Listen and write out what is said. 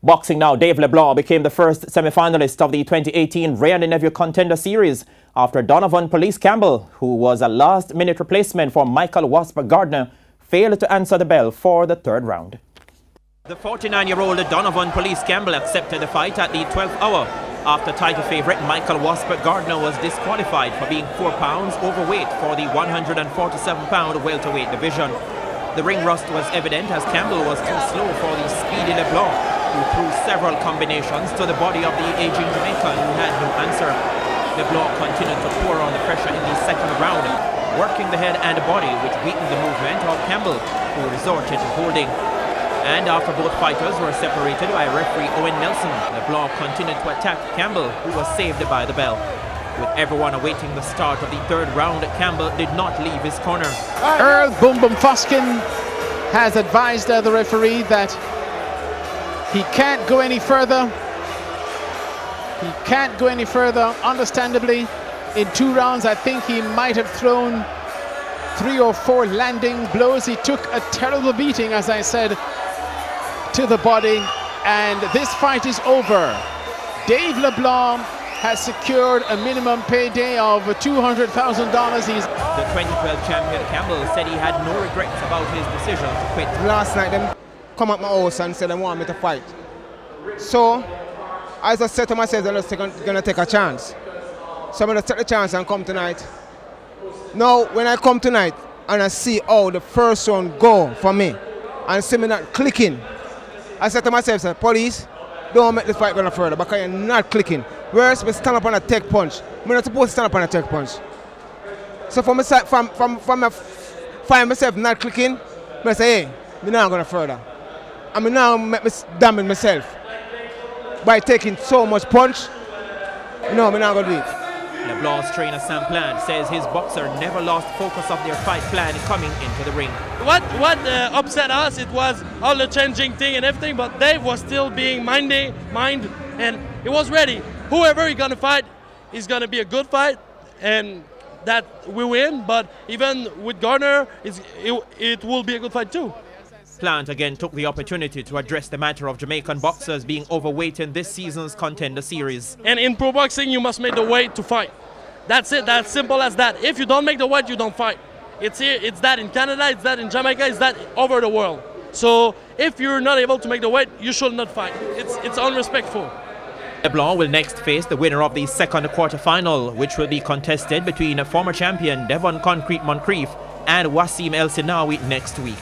Boxing now, Dave LeBlanc became the first semi-finalist of the 2018 Ray & Nephew Contender Series after Donovan Police Campbell, who was a last-minute replacement for Michael Wasp Gardner, failed to answer the bell for the third round. The 49-year-old Donovan Police Campbell accepted the fight at the 12th hour after title favourite Michael Wasp Gardner was disqualified for being 4 pounds overweight for the 147-pound welterweight division. The ring rust was evident as Campbell was too slow for the speedy LeBlanc, who threw several combinations to the body of the aging Jamaican who had no answer. LeBlanc continued to pour on the pressure in the second round, working the head and the body, which weakened the movement of Campbell, who resorted to holding. And after both fighters were separated by referee Owen Nelson, LeBlanc continued to attack Campbell, who was saved by the bell. With everyone awaiting the start of the third round, Campbell did not leave his corner. Earl Boom Boom Foskin has advised the referee that he can't go any further. He can't go any further. Understandably, in 2 rounds, I think he might have thrown 3 or 4 landing blows. He took a terrible beating, as I said, to the body. And this fight is over. Dave LeBlanc has secured a minimum payday of $200,000. The 2012 champion Campbell said he had no regrets about his decision to quit. Last night, them come at my house and said they want me to fight. So, I just said to myself, I'm just gonna take a chance. So I'm gonna take the chance and come tonight. Now, when I come tonight and I see how the first one go for me and see me not clicking, I said to myself, police, don't make this fight go no further because you're not clicking. Whereas we stand up on a tech punch, I'm not supposed to stand up on a tech punch. So from I find myself not clicking, I say, hey, I'm not going further. I'm now make me damage myself by taking so much punch. No, I'm not going to do it. LeBlanc's trainer Sam Plant says his boxer never lost focus of their fight plan coming into the ring. What upset us, it was all the changing thing and everything, but Dave was still being mind, and he was ready. Whoever he's gonna fight is gonna be a good fight, and that we win. But even with Gardner, it will be a good fight too. Plant again took the opportunity to address the matter of Jamaican boxers being overweight in this season's Contender Series. And in pro boxing, you must make the weight to fight. That's it. That's simple as that. If you don't make the weight, you don't fight. It's here. It's that in Canada. It's that in Jamaica. It's that over the world. So if you're not able to make the weight, you should not fight. It's unrespectful. LeBlanc will next face the winner of the second quarterfinal, which will be contested between former champion Devon Concrete Moncrief and Wasim El Sinawi next week.